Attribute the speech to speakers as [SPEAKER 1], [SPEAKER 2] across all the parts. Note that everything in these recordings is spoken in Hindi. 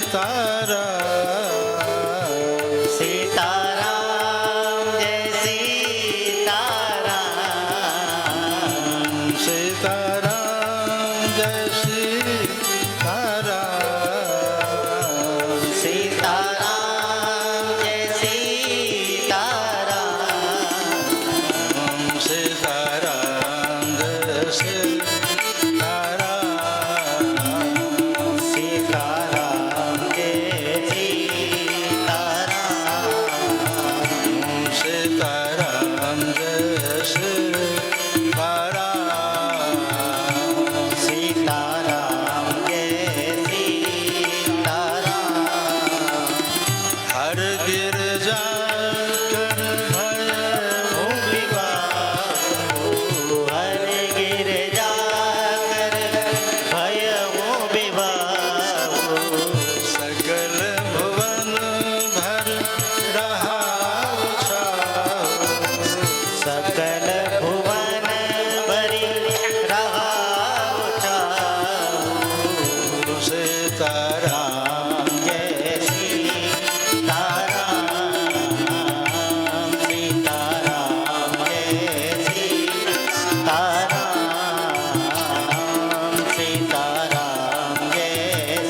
[SPEAKER 1] सीताराम जय सीताराम
[SPEAKER 2] सीताराम जय सीताराम
[SPEAKER 1] सीताराम जय सीताराम
[SPEAKER 2] सीताराम जय सीताराम
[SPEAKER 1] सीताराम जय सीताराम
[SPEAKER 2] सीताराम जय सीताराम
[SPEAKER 1] सीताराम जय सीताराम
[SPEAKER 2] हर गिरजा कर भय
[SPEAKER 1] हर गिरजा कर भयउ विवाहु
[SPEAKER 2] सकल भुवन भर रहा
[SPEAKER 1] सकल भुवन भरि रहाउ छाऊ
[SPEAKER 2] सीताराम
[SPEAKER 1] जय सीताराम सीताराम जय सीताराम सीताराम जय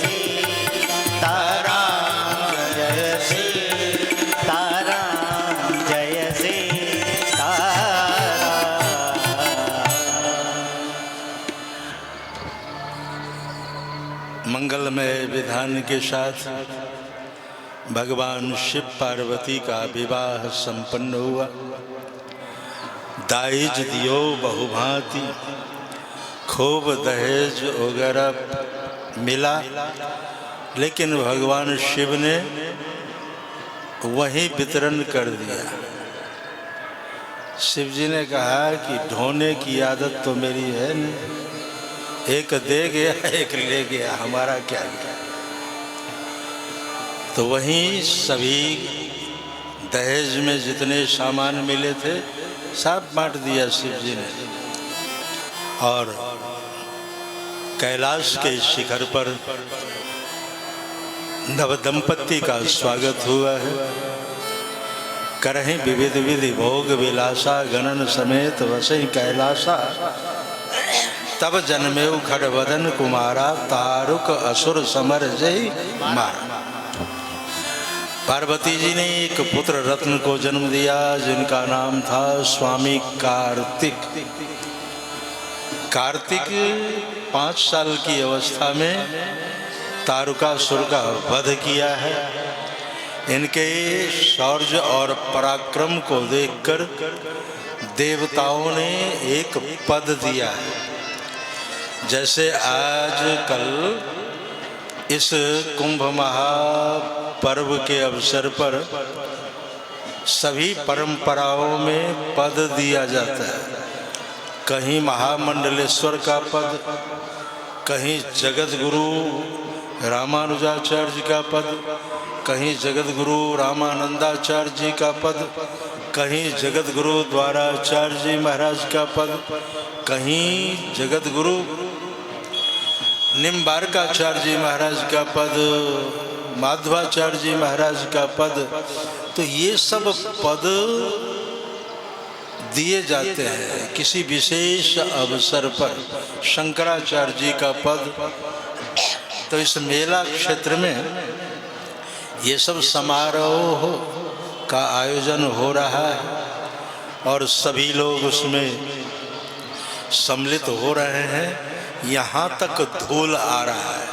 [SPEAKER 1] सीताराम जय सीताराम जय सीताराम।
[SPEAKER 2] मंगलमय विधान के साथ भगवान शिव पार्वती का विवाह संपन्न हुआ। दाइज दियो बहुभांति खूब दहेज वगैरह मिला, लेकिन भगवान शिव ने वहीं वितरण कर दिया। शिव जी ने कहा कि ढोने की आदत तो मेरी है नहीं, एक दे गया एक ले गया, हमारा क्या गया। तो वहीं सभी दहेज में जितने सामान मिले थे सब बांट दिया शिव जी ने। और कैलाश के शिखर पर नवदंपति का स्वागत हुआ है। करहीं विविध विधि भोग विलासा गणन समेत वसई कैलासा। तब जन्मेऊ खड़वदन कुमारा तारुक असुर समर जय मारा। पार्वती जी ने एक पुत्र रत्न को जन्म दिया जिनका नाम था स्वामी कार्तिक। कार्तिक 5 साल की अवस्था में तारुकासुर का वध किया है। इनके शौर्य और पराक्रम को देखकर देवताओं ने एक पद दिया है। जैसे आज कल इस कुंभ महापर्व के अवसर पर सभी परंपराओं में पद दिया जाता है। कहीं महामंडलेश्वर का पद, कहीं जगत गुरु रामानुजाचार्य का पद, कहीं जगत गुरु रामानंदाचार्य जी का पद, कहीं जगत गुरु द्वाराचार्य जी महाराज का पद, कहीं जगत गुरु निम्बारकाचार्य जी महाराज का पद, माधवाचार्य जी महाराज का पद। तो ये सब पद दिए जाते हैं किसी विशेष अवसर पर। शंकराचार्य जी का पद। तो इस मेला क्षेत्र में ये सब समारोह का आयोजन हो रहा है और सभी लोग उसमें सम्मिलित हो रहे हैं। यहाँ तक धूल आ रहा है।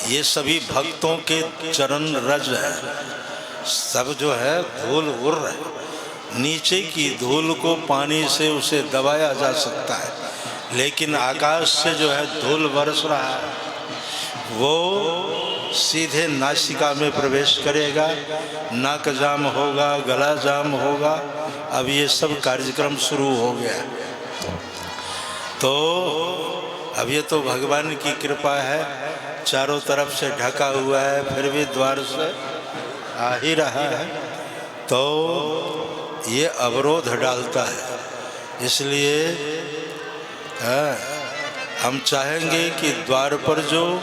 [SPEAKER 2] ये सभी भक्तों के चरण रज है। सब जो है धूल उड़ रहा है। नीचे की धूल को पानी से उसे दबाया जा सकता है, लेकिन आकाश से जो है धूल बरस रहा है वो सीधे नासिका में प्रवेश करेगा, नाक जाम होगा, गला जाम होगा। अब ये सब कार्यक्रम शुरू हो गया। तो अब ये तो भगवान की कृपा है, चारों तरफ से ढका हुआ है, फिर भी द्वार से आ ही रहा है। तो ये अवरोध डालता है। इसलिए हम चाहेंगे कि द्वार पर जो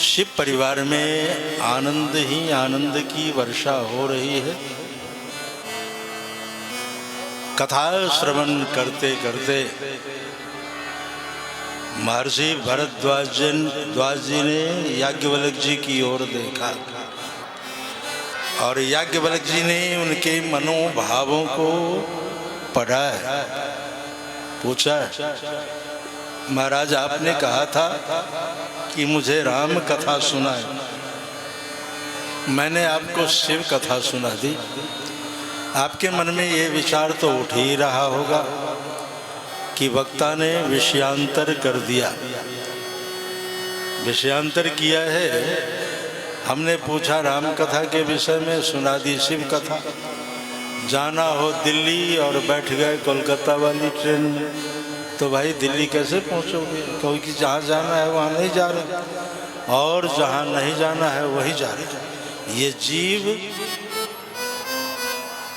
[SPEAKER 2] शिव परिवार में आनंद ही आनंद की वर्षा हो रही है। कथा श्रवण करते करते महर्षि भरद्वाज जी ने याज्ञवल्क्य जी की ओर देखा और याज्ञवल्क्य जी ने उनके मनोभावों को पढ़ा है। पूछा, महाराज आपने कहा था कि मुझे राम कथा सुनाए, मैंने आपको शिव कथा सुना दी। आपके मन में ये विचार तो उठ ही रहा होगा कि वक्ता ने विषयांतर कर दिया। विषयांतर किया है। हमने पूछा राम कथा के विषय में, सुना दी शिव कथा। जाना हो दिल्ली और बैठ गए कोलकाता वाली ट्रेन में, तो भाई दिल्ली कैसे पहुंचोगे? क्योंकि जहाँ जाना है वहाँ नहीं जा रहे, और जहाँ नहीं जाना है वही जा रहे। ये जीव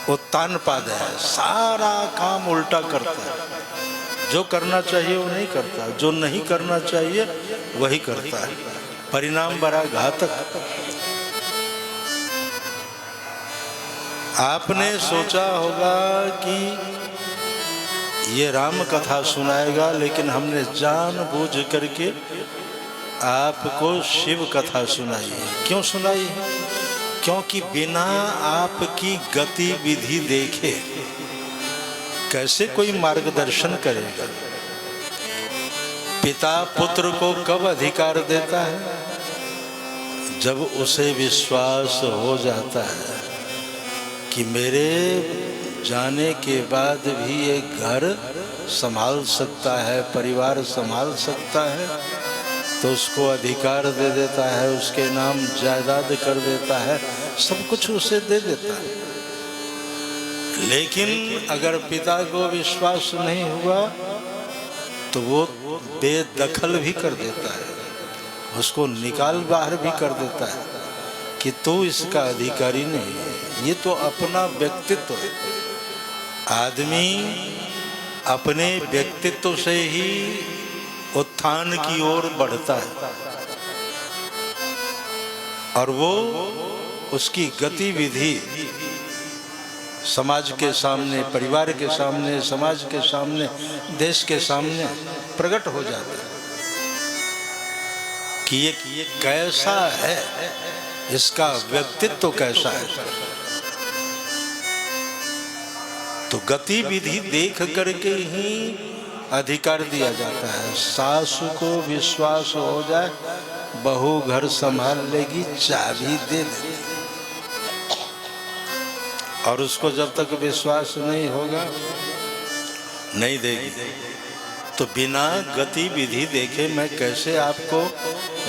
[SPEAKER 2] उत्तानपाद है, सारा काम उल्टा करता है। जो करना चाहिए वो नहीं करता, जो नहीं करना चाहिए वही करता है। परिणाम बड़ा घातक। आपने सोचा होगा कि ये राम कथा सुनाएगा, लेकिन हमने जानबूझ करके आपको शिव कथा सुनाई है। क्यों सुनाई है? क्योंकि बिना आपकी गतिविधि देखे कैसे कोई मार्गदर्शन करेगा? पिता पुत्र को कब अधिकार देता है? जब उसे विश्वास हो जाता है कि मेरे जाने के बाद भी ये घर संभाल सकता है, परिवार संभाल सकता है, तो उसको अधिकार दे देता है, उसके नाम जायदाद कर देता है, सब कुछ उसे दे देता है। लेकिन अगर पिता को विश्वास नहीं हुआ तो वो बेदखल भी कर देता है, उसको निकाल बाहर भी कर देता है कि तू इसका अधिकारी नहीं है। ये तो अपना व्यक्तित्व है। आदमी अपने व्यक्तित्व से ही उत्थान की ओर बढ़ता है, और वो उसकी गतिविधि समाज के सामने, परिवार के सामने, समाज के सामने, देश के सामने प्रकट हो जाता है कि ये कैसा है, इसका व्यक्तित्व कैसा है। तो गतिविधि देख करके ही अधिकार दिया जाता है। सासू को विश्वास हो जाए, बहू घर संभाल लेगी, चाबी दे देती। और उसको जब तक विश्वास नहीं होगा नहीं देगी। तो बिना गतिविधि देखे मैं कैसे आपको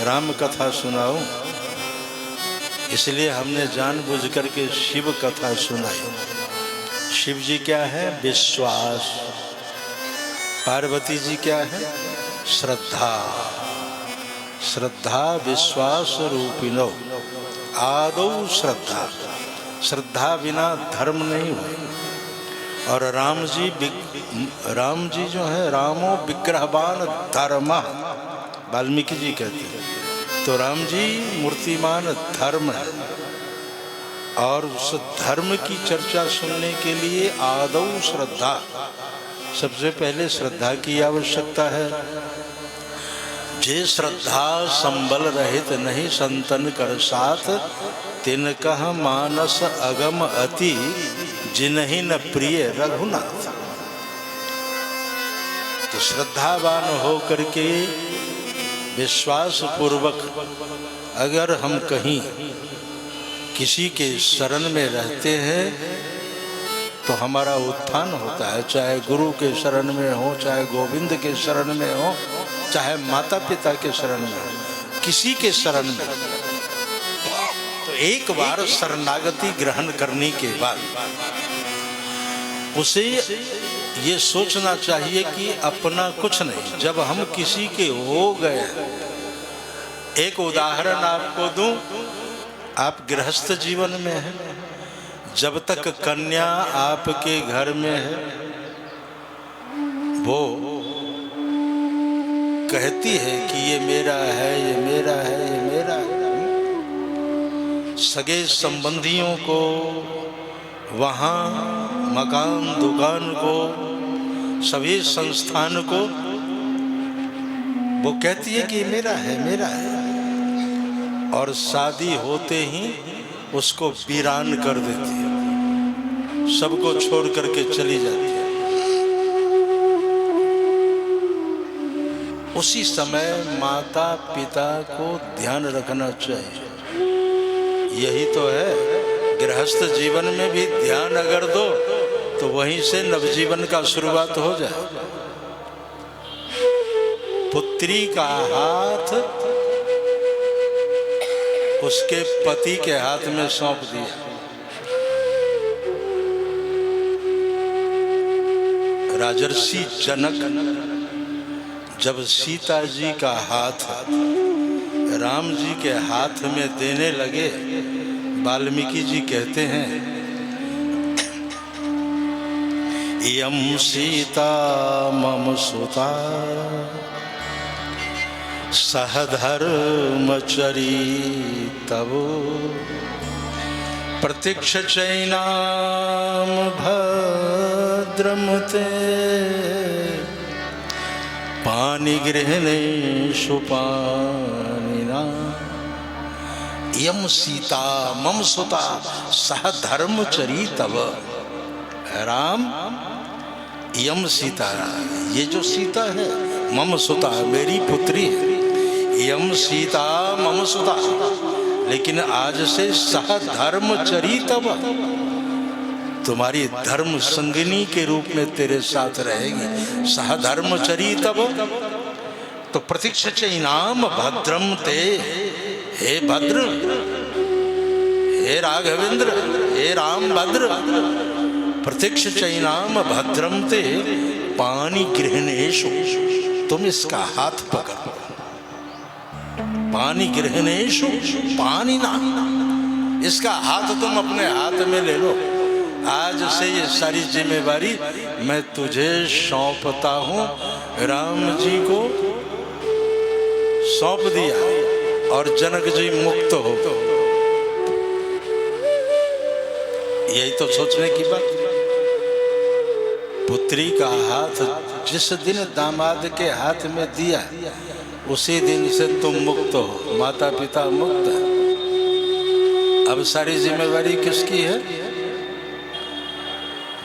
[SPEAKER 2] राम कथा सुनाऊं? इसलिए हमने जानबूझ करके शिव कथा सुनाई। शिव जी क्या है? विश्वास। पार्वती जी क्या है? श्रद्धा। श्रद्धा विश्वास रूपिणो आदौ श्रद्धा। श्रद्धा बिना धर्म नहीं हुआ। और राम जी जो है, रामो विग्रहवान धर्म, वाल्मीकि जी कहते हैं। तो राम जी मूर्तिमान धर्म है, और उस धर्म की चर्चा सुनने के लिए आदौ श्रद्धा, सबसे पहले श्रद्धा की आवश्यकता है। जे श्रद्धा संबल रहित नहीं संतन कर साथ, तिनकह मानस अगम अति जिन्हि न प्रिय रघुनाथ। तो श्रद्धावान हो करके विश्वास पूर्वक अगर हम कहीं किसी के शरण में रहते हैं तो हमारा उत्थान होता है। चाहे गुरु के शरण में हो, चाहे गोविंद के शरण में हो, चाहे माता पिता के शरण में हो, किसी के शरण में। तो एक बार शरणागति ग्रहण करने के बाद उसे ये सोचना चाहिए कि अपना कुछ नहीं, जब हम किसी के हो गए। एक उदाहरण आपको दूं, आप गृहस्थ जीवन में हैं, जब तक कन्या आपके घर में है, वो कहती है कि ये मेरा है, ये मेरा है, ये मेरा सगे संबंधियों को, वहाँ मकान दुकान को, सभी संस्थान को वो कहती है कि मेरा है मेरा है, और शादी होते ही उसको वीरान कर देती है, सबको छोड़ करके चली जाती है। उसी समय माता पिता को ध्यान रखना चाहिए। यही तो है, गृहस्थ जीवन में भी ध्यान अगर दो तो वहीं से नवजीवन का शुरुआत हो जाए। पुत्री का हाथ उसके पति के हाथ में सौंप दिया। राजर्षि जनक जब सीता जी का हाथ राम जी के हाथ में देने लगे, वाल्मीकि जी कहते हैं, यम सीता मम सुता सहधर्मचरी तव प्रतीक्ष चैनाम भद्रम ते पानी गृहणेषु पानिना। यम सीता मम सुता सह धर्मचरी तव। राम, यम सीता, ये जो सीता है मम सुता, मेरी पुत्री है। यम सीता मम सुता, लेकिन आज से सह धर्मचरी तव, तुम्हारी धर्म संगिनी के रूप में तेरे साथ रहेगी। सह धर्मचरी तव, तो प्रतीक्ष चैनाम भद्रम ते, हे भद्र, हे राघवेंद्र, हे राम भद्र, प्रतीक्ष चैनाम भद्रम ते पानी गृहणेषु, तुम इसका हाथ पकड़ो। पानी गृहणेषु पानी ना, इसका हाथ तुम अपने हाथ में ले लो। आज से ये सारी जिम्मेवारी मैं तुझे सौंपता हूँ। राम जी को सौंप दिया और जनक जी मुक्त हो। यही तो सोचने की बात। पुत्री का हाथ जिस दिन दामाद के हाथ में दिया, उसी दिन से तुम मुक्त हो, माता पिता मुक्त है। अब सारी जिम्मेवारी किसकी है?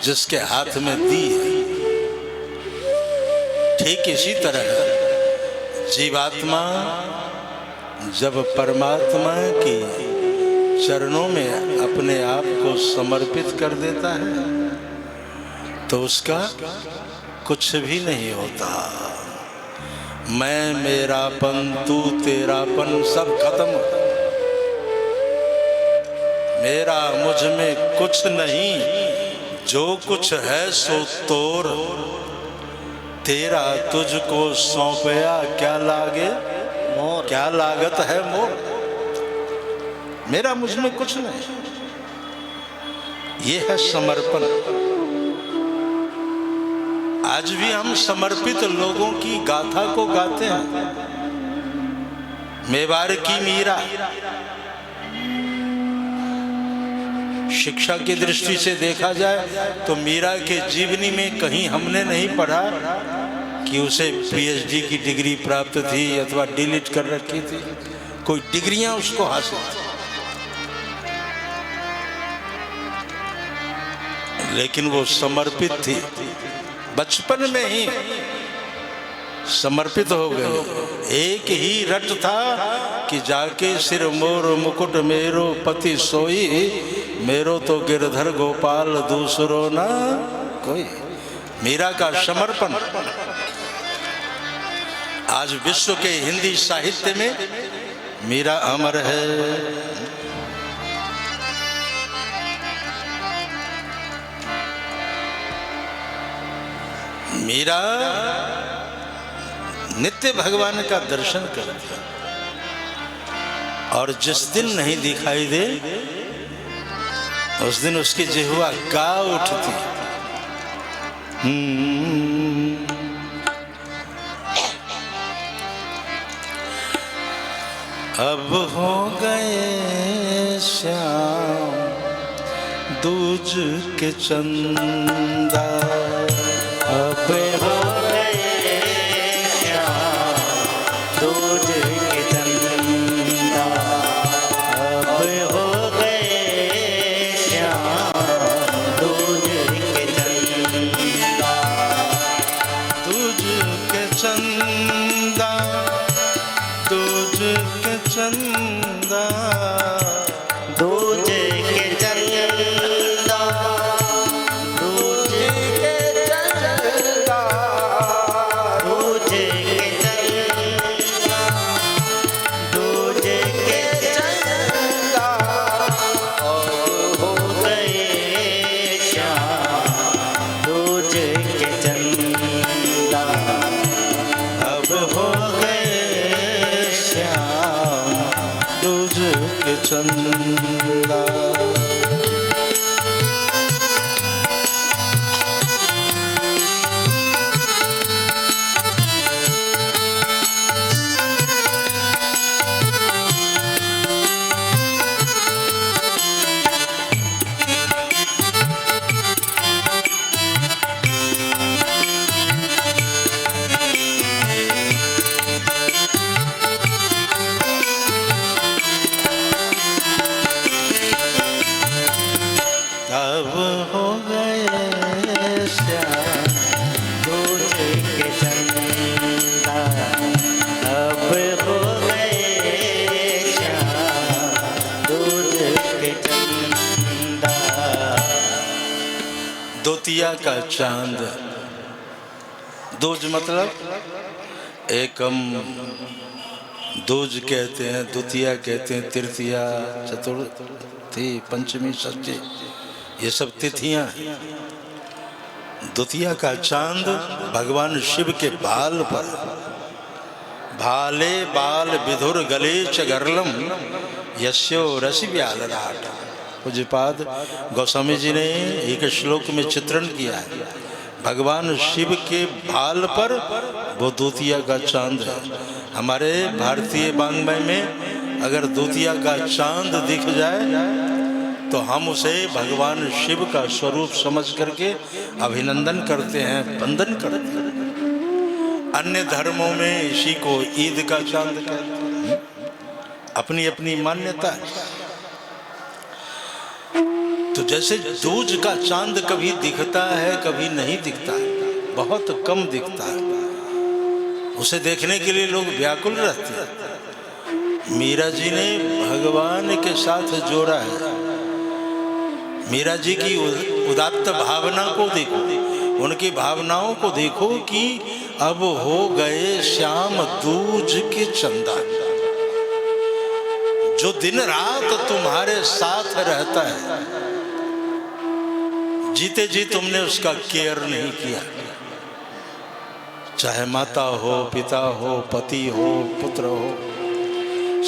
[SPEAKER 2] जिसके हाथ में दी है। ठीक इसी तरह जीवात्मा जब परमात्मा की चरणों में अपने आप को समर्पित कर देता है तो उसका कुछ भी नहीं होता। मैं मेरापन, तू तेरापन सब खत्म। मेरा मुझ में कुछ नहीं, जो कुछ है सो तोर। तेरा तुझको सौंपया क्या लागे मोर, क्या लागत है मोर। मेरा मुझ में कुछ नहीं। ये है समर्पण। आज भी हम समर्पित लोगों की गाथा को गाते हैं। मेवाड़ की मीरा, शिक्षा की दृष्टि से देखा जाए तो मीरा के जीवनी में कहीं हमने नहीं पढ़ा कि उसे पीएचडी की डिग्री प्राप्त थी अथवा डिलीट कर रखी थी। कोई डिग्रियां उसको हासिल थी, लेकिन वो समर्पित थी। बचपन में ही समर्पित हो गए। एक ही रट था कि जाके सिर मोर मुकुट मेरो पति सोई, मेरो तो गिरधर गोपाल दूसरो ना कोई। मीरा का समर्पण आज विश्व के हिंदी साहित्य में मीरा अमर है। मीरा नित्य भगवान का दर्शन करती, और जिस दिन नहीं दिखाई दे उस दिन उसकी जिह्वा गा उठती। अब हो गए श्याम दूज के चंदा,
[SPEAKER 1] अब हो गए श्याम दूज के चंदा, अब हो गए श्याम दूज के चंदा,
[SPEAKER 2] दूज के चंदा, दूज के चंदा,
[SPEAKER 1] दूज के चंदा, दूज के चंदा, दूज के चंदा, दूज के चंदा, अब हो गए श्याम दूज के चंदा,
[SPEAKER 2] अब हो गए श्याम दूज के चंदा। अब हो गए श्याम
[SPEAKER 1] दूज के चंदा, अब हो गए श्याम दूज के चंदा।
[SPEAKER 2] दोतिया का चांद, दूज मतलब एकम, दूज कहते हैं, द्वितीया कहते हैं, तृतीया, चतुर्थी, पंचमी, षष्ठी, ये सब तिथियां हैं। द्वितीया का चांद भगवान शिव के बाल पर, भाले बाल विधुर गले च गर्लम यस्यो रसि व्यालराट। पूज्यपाद गोस्वामी जी ने एक श्लोक में चित्रण किया है, भगवान शिव के बाल पर वो द्वितीया का चांद है। हमारे भारतीय वाङ्मय में अगर द्वितीया का चांद दिख जाए तो हम उसे भगवान शिव का स्वरूप समझ करके अभिनंदन करते हैं, वंदन करते हैं। अन्य धर्मों में इसी को ईद का चांद कहते हैं, अपनी अपनी मान्यता है। तो जैसे दूज का चांद कभी दिखता है कभी नहीं दिखता है, बहुत कम दिखता है, उसे देखने के लिए लोग व्याकुल रहते हैं। मीरा जी ने भगवान के साथ जोड़ा है। मीरा जी की उदात्त भावना को देखो, उनकी भावनाओं को देखो कि अब हो गए श्याम दूज के चंदा। जो दिन रात तुम्हारे साथ रहता है, जीते जी तुमने उसका केयर नहीं किया, चाहे माता हो, पिता हो, पति हो, पुत्र हो,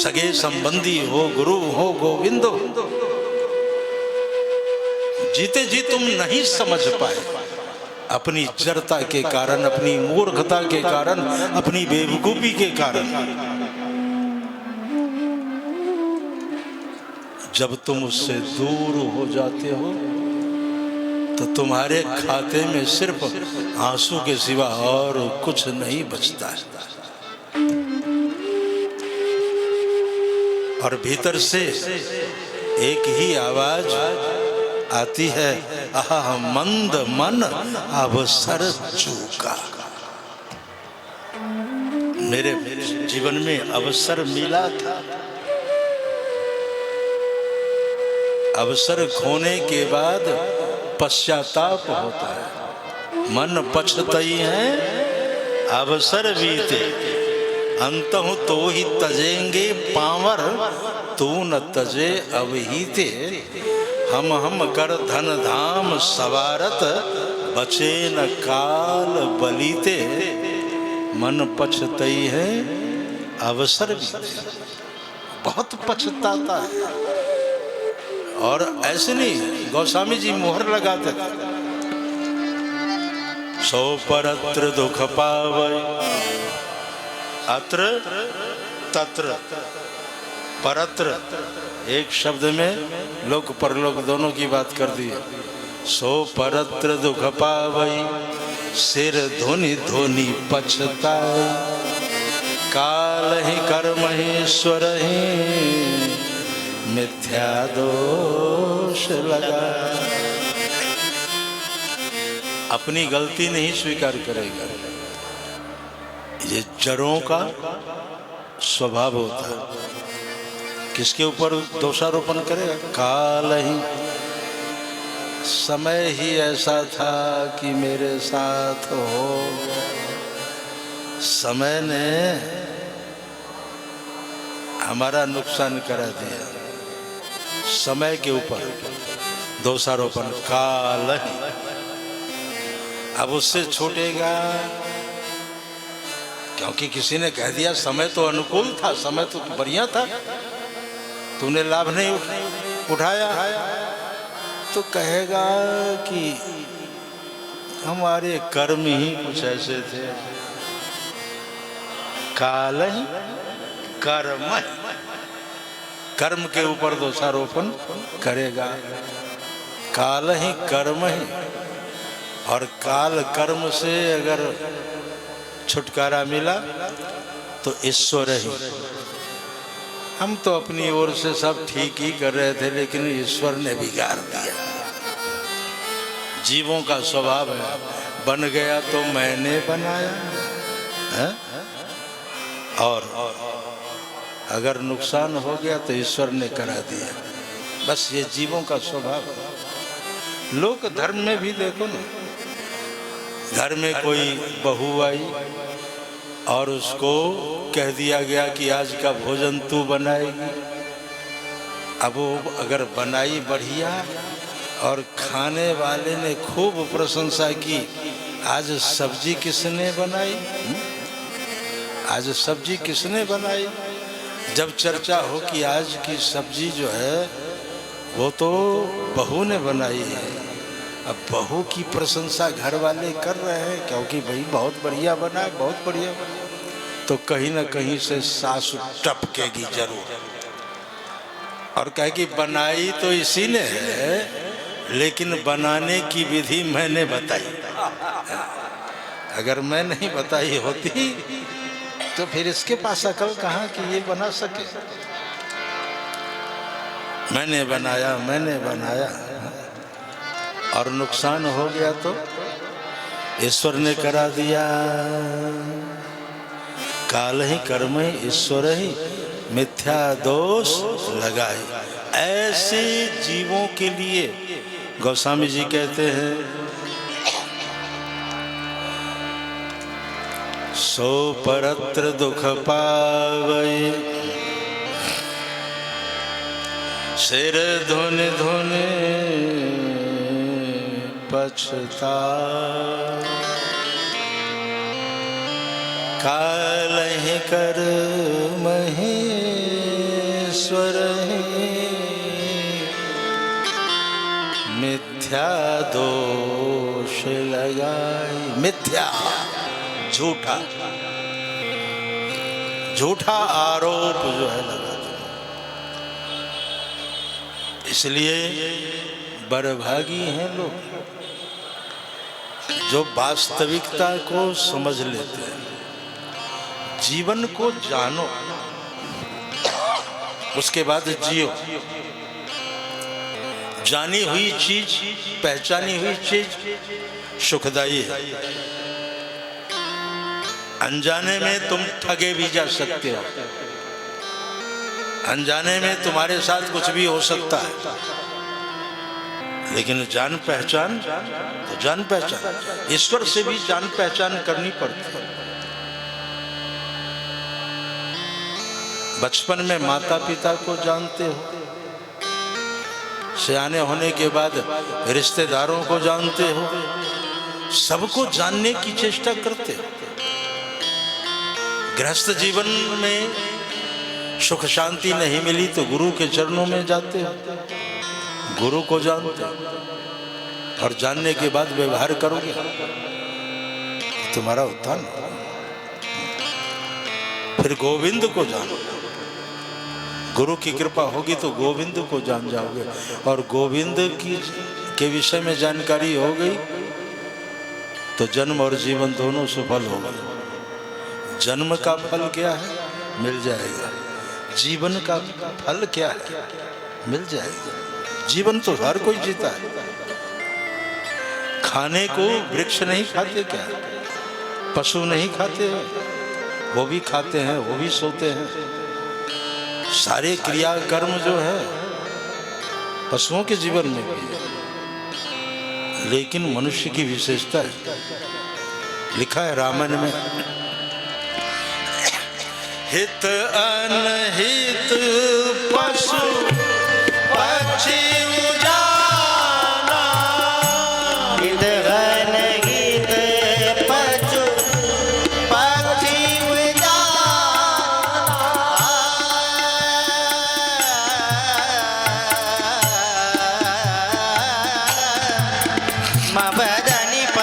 [SPEAKER 2] सगे संबंधी हो, गुरु हो, गोविंद हो, जीते जी तुम नहीं समझ पाए। अपनी जड़ता के कारण, अपनी मूर्खता के कारण, अपनी बेवकूफी के कारण। जब तुम उससे दूर हो जाते हो तो तुम्हारे खाते में सिर्फ आंसू के सिवा और कुछ नहीं बचता है। और भीतर से एक ही आवाज आती है, आह मंद मन अवसर चूका। मेरे जीवन में अवसर मिला था, अवसर खोने के बाद पश्चाताप होता है। मन पछतई है अवसर बीते, अंतहु तो ही तजेंगे पावर, तू न तजे अवहीते। हम कर धन धाम सवारत, बचे न काल बलीते। मन पछतई है अवसर बीते, बहुत पछताता है। और ऐसे नहीं, गोस्वामी जी मोहर लगाते थे, सो परत्र दुख पावै अत्र तत्र परत्र एक शब्द में लोक परलोक दोनों की बात कर दी। सो परत्र दुख पावई सिर धोनी धोनी पछताए, काल ही कर्म ही ईश्वर ही मिथ्या दोष लगा। अपनी गलती नहीं स्वीकार करेगा, ये जड़ों का स्वभाव होता है। किसके ऊपर दोषारोपण करेगा? काल ही, समय ही ऐसा था कि मेरे साथ हो, समय ने हमारा नुकसान करा दिया। समय के ऊपर दोषारोपण, काल ही। अब उससे छूटेगा क्योंकि किसी ने कह दिया समय तो अनुकूल था, समय तो बढ़िया था, तूने लाभ नहीं उठाया, तो कहेगा कि हमारे कर्म ही कुछ ऐसे थे। काल ही कर्म, कर्म के ऊपर दोषारोपण करेगा। काल ही कर्म ही, और काल कर्म से अगर छुटकारा मिला तो ईश्वर ही। हम तो अपनी ओर से सब ठीक ही कर रहे थे, लेकिन ईश्वर ने बिगाड़ दिया। जीवों का स्वभाव है, बन गया तो मैंने बनाया है? और अगर नुकसान हो गया तो ईश्वर ने करा दिया। बस ये जीवों का स्वभाव है। लोक धर्म में भी देखो ना, घर में कोई बहू आई और उसको कह दिया गया कि आज का भोजन तू बनाएगी। अब वो अगर बनाई बढ़िया और खाने वाले ने खूब प्रशंसा की, आज सब्जी किसने बनाई, आज सब्जी किसने बनाई, जब चर्चा हो कि आज की सब्जी जो है वो तो बहू ने बनाई है। अब बहू की प्रशंसा घर वाले कर रहे हैं क्योंकि भाई बहुत बढ़िया बना है, बहुत बढ़िया बना, तो कहीं ना कहीं से सासु टपकेगी जरूर और कहेगी बनाई तो इसी ने है, लेकिन बनाने की विधि मैंने बताई। अगर मैं नहीं बताई होती तो फिर इसके पास अकल कहाँ कि ये बना सके। मैंने बनाया, मैंने बनाया, और नुकसान हो गया तो ईश्वर ने करा दिया। काल ही कर्म ही ईश्वर ही मिथ्या दोष लगाए। ऐसे जीवों के लिए गोस्वामी जी कहते हैं, सो परत्र दुख पावै सिर धुन धुन पछता, काल ही कर्म ही ईश्वर ही मिथ्या दोष लगाई। मिथ्या झूठा, झूठा आरोप जो है लगा। इसलिए बड़भागी हैं लोग जो वास्तविकता को समझ लेते हैं। जीवन को जानो, उसके बाद जियो। जानी हुई चीज, पहचानी हुई चीज सुखदायी है। अनजाने में तुम ठगे भी जा सकते हो, अनजाने में तुम्हारे साथ कुछ भी हो सकता है, लेकिन जान पहचान तो जान पहचान, ईश्वर से भी जान पहचान करनी पड़ती है। बचपन में माता पिता को जानते हो, सयाने होने के बाद रिश्तेदारों को जानते हो, सबको जानने की चेष्टा करते हो। गृहस्थ जीवन में सुख शांति नहीं मिली तो गुरु के चरणों में जाते हो, गुरु को जानते हो, और जानने के बाद व्यवहार करोगे तुम्हारा उत्थान। फिर गोविंद को जानो, गुरु की कृपा होगी तो गोविंद को जान जाओगे, और गोविंद के विषय में जानकारी हो गई तो जन्म और जीवन दोनों सफल होगा। जन्म का फल क्या है? मिल जाएगा। जीवन का फल क्या है? मिल जाएगा। जीवन तो हर कोई जीता है। खाने को वृक्ष नहीं खाते क्या? पशु नहीं खाते? वो भी खाते हैं, वो भी सोते हैं। सारे क्रिया कर्म जो है पशुओं के जीवन में भी है, लेकिन मनुष्य की विशेषता है। लिखा है रामायण में, हित अनहित पशु पक्षी उजाला,
[SPEAKER 1] हित अनहित पशु पक्षी उजाला, मपदनि प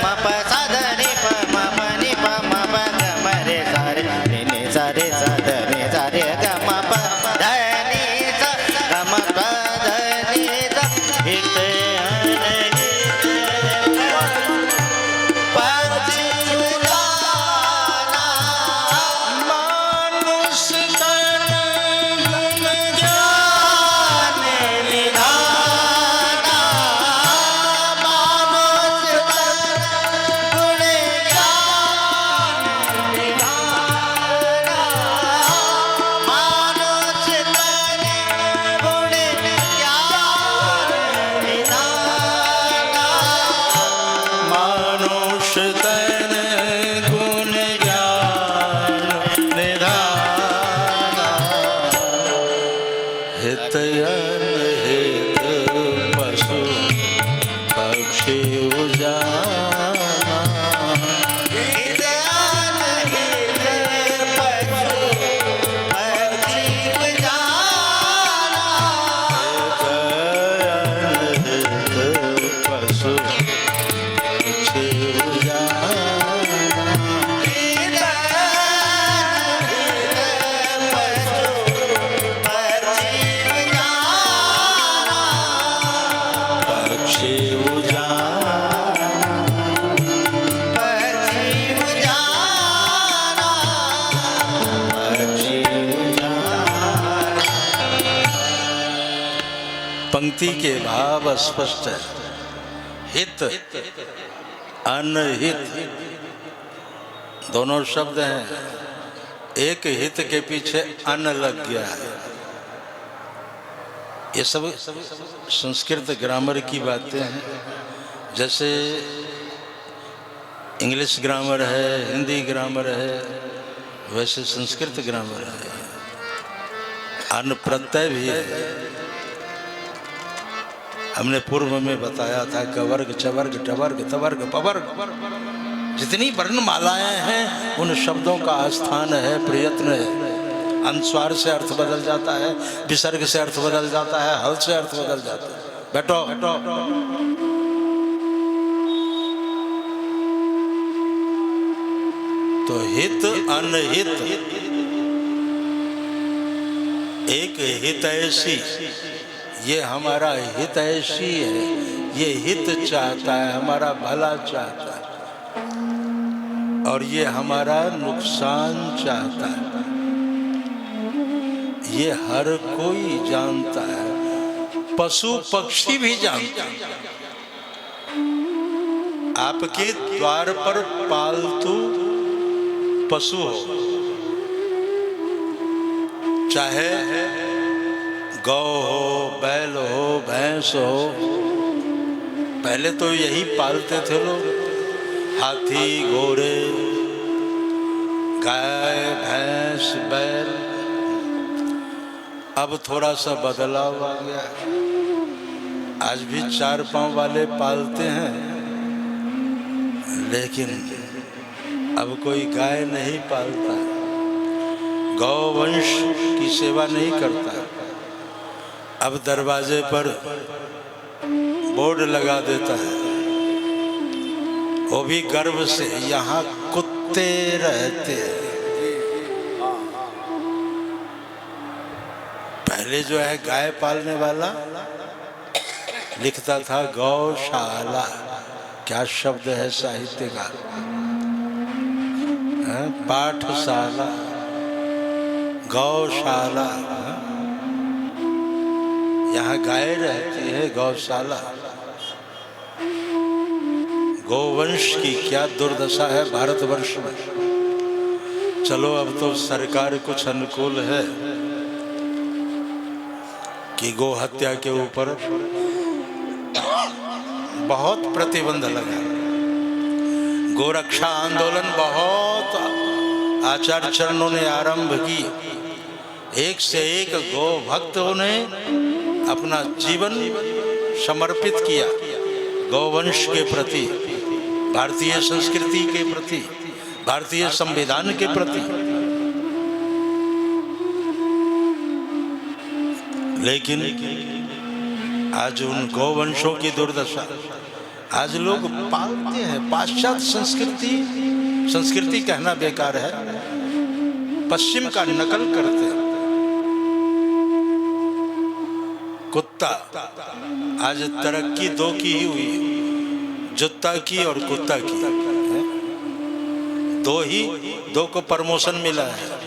[SPEAKER 1] मपसदनि प मपनि प मपगमरे सारे नि सारे सदनि सारे गमपदनि स गमपदनि स हित अनहित पक्षी उजाला,
[SPEAKER 2] मानुष तन गुण
[SPEAKER 1] ज्ञान निधाना, मानुष तन गुण ज्ञान निधाना, मानुष तन गुण ज्ञान निधाना,
[SPEAKER 2] मानुष तन गुण ज्ञान निधाना, हित अनहित पशु पक्षी उजाला,
[SPEAKER 1] हित अनहित पशु पक्षी उजाला,
[SPEAKER 2] अनहित पशु पक्षी उजाला,
[SPEAKER 1] हित अनहित पशु पक्षी उजाला,
[SPEAKER 2] पक्षी उजाला,
[SPEAKER 1] पक्षी उजाला,
[SPEAKER 2] पक्षी उजाला। पंक्ति के भाव स्पष्ट है। हित अनहित दोनों शब्द हैं। एक हित के पीछे अन लग गया है। ये सब संस्कृत ग्रामर की बातें हैं। जैसे इंग्लिश ग्रामर है, हिंदी ग्रामर है, वैसे संस्कृत ग्रामर है। अन प्रत्यय भी है। हमने पूर्व में बताया था कवर्ग, चवर्ग, टवर्ग, तवर्ग, पवर्ग, जितनी वर्णमालाएं हैं उन शब्दों का स्थान है, प्रयत्न है। अनुस्वार से अर्थ बदल जाता है, विसर्ग से अर्थ बदल जाता है, हल से अर्थ बदल जाता है। बैठो तो हित अनहित, एक हितैषी, ये हमारा हितैषी है, ये हित चाहता है, हमारा भला चाहता है, और ये हमारा नुकसान चाहता है। ये हर कोई जानता है, पशु पक्षी भी जानता है। आपके द्वार पर पालतू पशु हो, चाहे गौ हो, बैल हो, भैंस हो, पहले तो यही पालते थे लोग। हाथी, घोड़े, गाय, भैंस, बैल। अब थोड़ा सा बदलाव आ गया। आज भी 4 पांव वाले पालते हैं, लेकिन अब कोई गाय नहीं पालता, गौवंश की सेवा नहीं करता। अब दरवाजे पर बोर्ड लगा देता है, वो भी गर्व से, यहाँ कुत्ते रहते हैं। पहले जो है गाय पालने वाला लिखता था गौशाला। क्या शब्द है साहित्य का, पाठशाला, गौशाला। यहाँ गाय रहती है, गौशाला। गोवंश की क्या दुर्दशा है भारतवर्ष में। चलो अब तो सरकार कुछ अनुकूल है कि गो हत्या के ऊपर बहुत प्रतिबंध लगा। गोरक्षा आंदोलन बहुत आचार्य चरणों ने आरंभ की। एक से एक गो भक्तों ने अपना जीवन समर्पित किया गौवंश के प्रति, भारतीय संस्कृति के प्रति, भारतीय संविधान के प्रति। लेकिन आज उन गौवंशों की दुर्दशा। आज लोग पालते हैं पाश्चात्य संस्कृति कहना बेकार है, पश्चिम का नकल करते हैं। कुत्ता आज तरक्की दो की ही हुई, जुत्ता की और कुत्ता की। दो को प्रमोशन मिला है।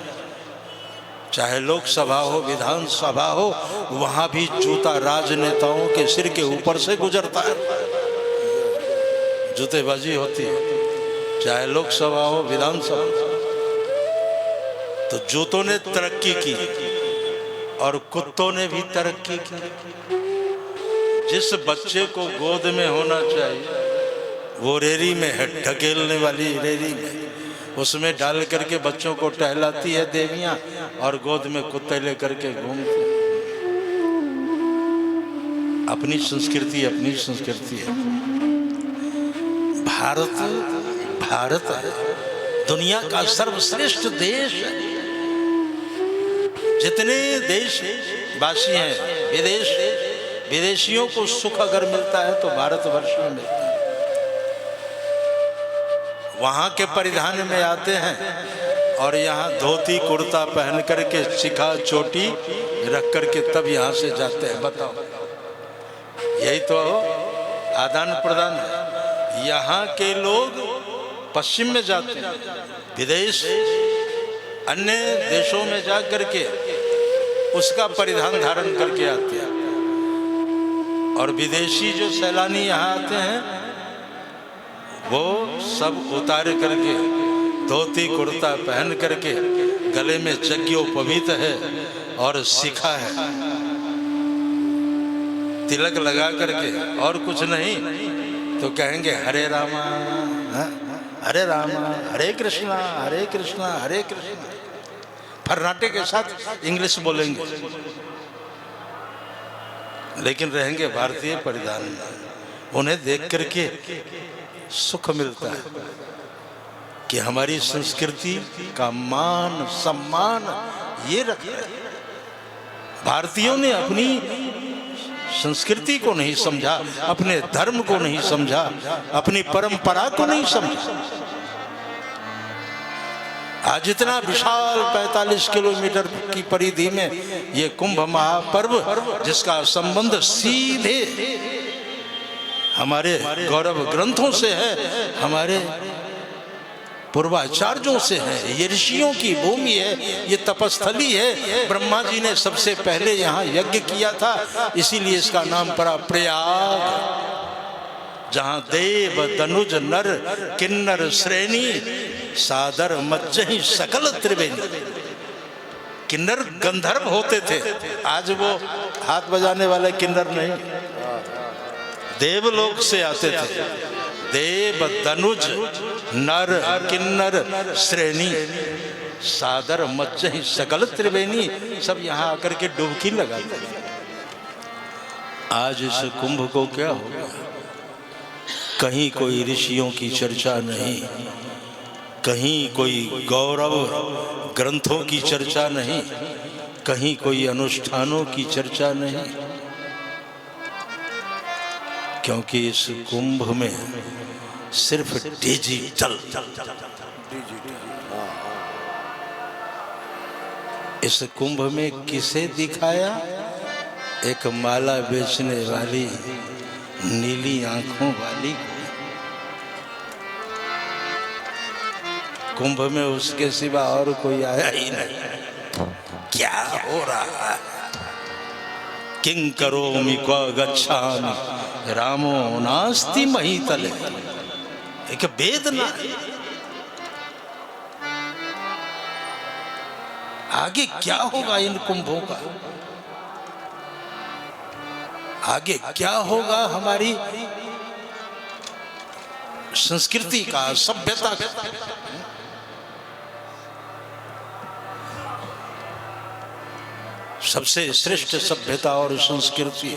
[SPEAKER 2] चाहे लोकसभा हो, विधानसभा हो, वहां भी जूता राजनेताओं के सिर के ऊपर से गुजरता है, जूतेबाजी होती है। चाहे लोकसभा हो, विधानसभा। तो जूतों ने तरक्की की और कुत्तों ने भी तरक्की की। जिस बच्चे को गोद में होना चाहिए वो रेरी में है, ढकेलने वाली रेरी में, उसमें डाल करके बच्चों को टहलाती है देवियां और गोद में कुत्ते लेकर के घूमती। अपनी संस्कृति है। भारत दुनिया का सर्वश्रेष्ठ देश है। जितने देशवासी हैं, विदेशियों को सुख अगर मिलता है तो भारतवर्ष में मिलता है। वहां के परिधान में आते हैं और यहाँ धोती कुर्ता पहन करके शिखा चोटी रख करके तब यहाँ से जाते हैं। बताओ, यही तो आदान प्रदान है। यहाँ के लोग पश्चिम में जाते हैं, विदेश अन्य देशों में जा करके उसका परिधान धारण करके आते हैं। और विदेशी जो सैलानी यहाँ आते हैं वो सब उतार करके धोती कुर्ता पहन करके, गले में यज्ञोपवीत है और शिखा है, तिलक लगा करके, और कुछ नहीं तो कहेंगे हरे रामा हरे रामा, हरे कृष्णा हरे कृष्णा हरे कृष्णा। फर्नाटे के साथ इंग्लिश बोलेंगे, लेकिन रहेंगे भारतीय परिधान में। उन्हें देख करके सुख मिलता है कि हमारी संस्कृति का मान सम्मान ये रखा है। भारतीयों ने अपनी संस्कृति को नहीं समझा, अपने धर्म को नहीं समझा, अपनी परंपरा को नहीं समझा। आज इतना विशाल 45 किलोमीटर की परिधि में ये कुंभ महापर्व, जिसका संबंध सीधे हमारे गौरव ग्रंथों से है, हमारे पूर्वाचार्यों से है। ये ऋषियों की भूमि है, ये तपस्थली है। ब्रह्मा जी ने सबसे पहले यहाँ यज्ञ किया था, इसीलिए इसका नाम पड़ा प्रयाग, जहाँ देव दनुज नर किन्नर श्रेणी सादर मज्जहि सकल त्रिवेणी। किन्नर गंधर्व होते थे, आज वो हाथ बजाने वाले किन्नर नहीं, देवलोक से आते थे। देव दनुज नर किन्नर श्रेणी सादर मज्जहि सकल त्रिवेणी, सब यहाँ आकर के डुबकी लगाते थे। आज इस कुंभ को क्या हो गया? कहीं कोई ऋषियों की चर्चा नहीं, कहीं कोई गौरव ग्रंथों की चर्चा नहीं, कहीं कोई अनुष्ठानों की चर्चा नहीं, क्योंकि इस कुंभ में सिर्फ डिजिटल इस कुंभ में किसे दिखाया? एक माला बेचने वाली नीली आंखों वाली को। कुंभ में उसके सिवा और कोई आया ही नहीं। क्या हो रहा है? किं करोमि क्व गच्छामि रामो नास्ति महीतले। एक वेदना। आगे क्या होगा इन कुंभों का? आगे क्या होगा हमारी संस्कृति का, सभ्यता का? सबसे श्रेष्ठ सभ्यता और संस्कृति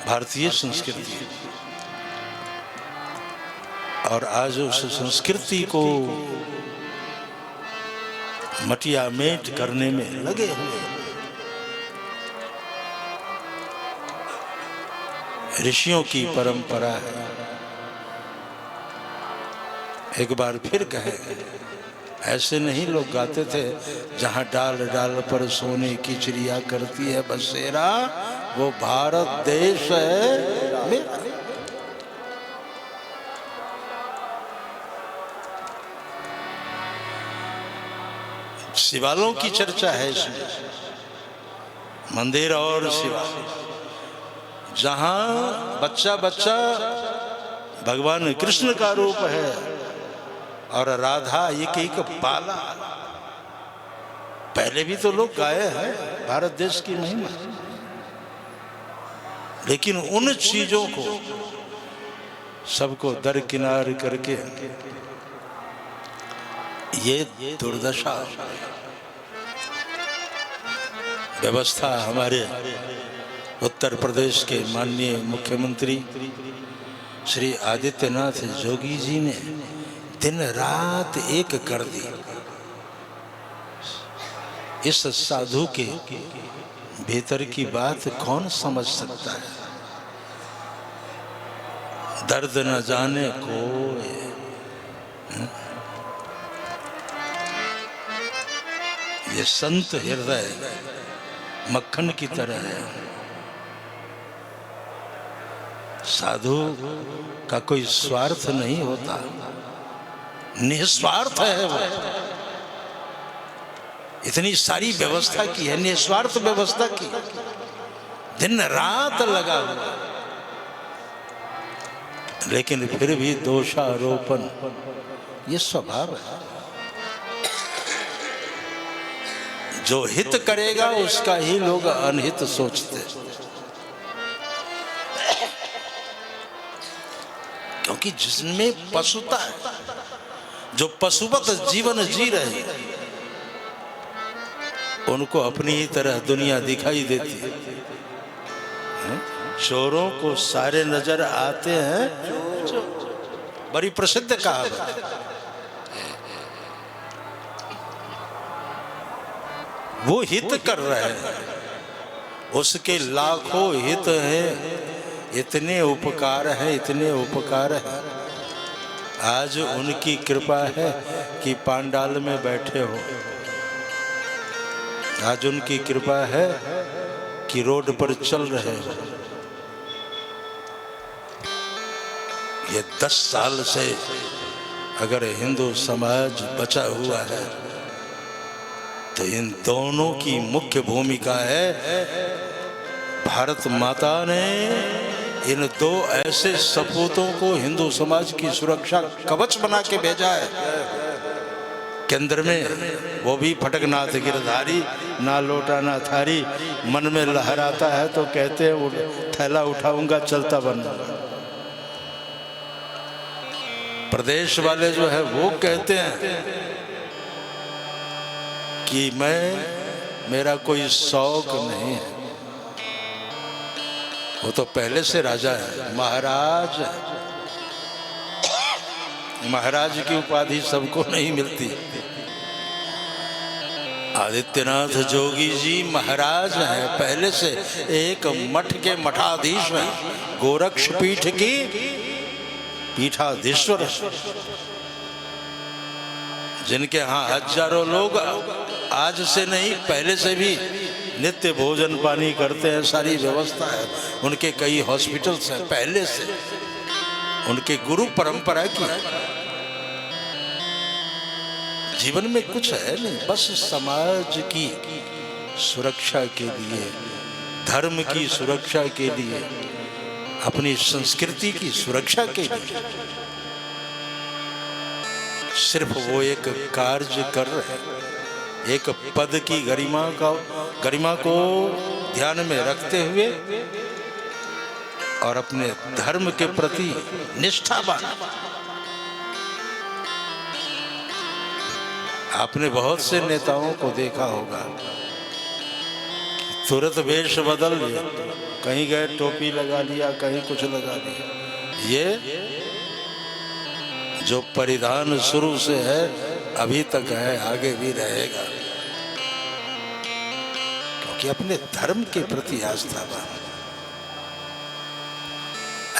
[SPEAKER 2] भारतीय संस्कृति, और आज उस संस्कृति को मटिया मेट करने में लगे हुए ऋषियों की परंपरा है। एक बार फिर कहे, ऐसे नहीं लोग गाते थे, जहां डाल डाल पर सोने की चिड़िया करती है बसेरा, वो भारत देश है मेरा। शिवालयों की चर्चा है इसमें, मंदिर और शिवालय, जहां बच्चा बच्चा भगवान कृष्ण का रूप है और राधा एक एक बाला। पहले भी तो लोग गाए हैं भारत देश की महिमा, लेकिन उन चीजों को सबको दरकिनार करके ये दुर्दशा व्यवस्था हमारे उत्तर प्रदेश के माननीय मुख्यमंत्री श्री आदित्यनाथ जोगी जी ने दिन रात एक कर दी। इस साधु के भीतर की बात कौन समझ सकता है? दर्द न जाने कोई। ये संत हृदय मक्खन की तरह है। साधु का कोई स्वार्थ नहीं होता, निस्वार्थ है वो। इतनी सारी व्यवस्था की है, निस्वार्थ व्यवस्था की, दिन रात लगा हुआ, लेकिन फिर भी दोषारोपण ये स्वभाव है। जो हित करेगा उसका ही लोग अनहित सोचते, क्योंकि जिसमें पशुता है, जो पशुवत जीवन जी रहे हैं, उनको अपनी ही तरह दुनिया दिखाई देती है। चोरों को सारे नजर आते हैं, बड़ी प्रसिद्ध कहावत। वो हित कर रहे हैं, उसके लाखों हित हैं, इतने उपकार हैं, इतने उपकार हैं। आज उनकी कृपा है कि पांडाल में बैठे हो, आज उनकी कृपा है कि रोड पर चल रहे हो। ये 10 साल से अगर हिंदू समाज बचा हुआ है तो इन दोनों की मुख्य भूमिका है। भारत माता ने इन 2 ऐसे सपूतों को हिंदू समाज की सुरक्षा कवच बना के भेजा है। केंद्र में वो भी फटकनाथ गिरधारी, ना लोटा ना थारी, मन में लहराता है तो कहते हैं थैला उठाऊंगा चलता बनूंगा। प्रदेश वाले जो है वो कहते हैं कि मेरा कोई शौक नहीं है। वो तो पहले से राजा है, महाराज। महाराज की उपाधि सबको नहीं मिलती। आदित्यनाथ जोगी जी महाराज हैं, पहले से एक मठ के मठाधीश हैं, गोरक्ष पीठ की पीठाधीश्वर, जिनके यहाँ हजारों लोग आज से नहीं, पहले से भी नित्य भोजन पानी करते हैं, सारी व्यवस्था है। उनके कई हॉस्पिटल्स हैं पहले से, उनके गुरु परंपरा की। जीवन में कुछ है नहीं, बस समाज की सुरक्षा के लिए, धर्म की सुरक्षा के लिए, अपनी संस्कृति की सुरक्षा के लिए सिर्फ वो एक कार्य कर रहे हैं। एक पद की गरिमा को ध्यान में रखते हुए और अपने धर्म के प्रति निष्ठावान। आपने बहुत से नेताओं को देखा होगा कि तुरंत वेश बदल लिया, कहीं गए टोपी लगा लिया, कहीं कुछ लगा लिया। ये जो परिधान शुरू से है, अभी तक है, आगे भी रहेगा, क्योंकि अपने धर्म के प्रति आस्थावान।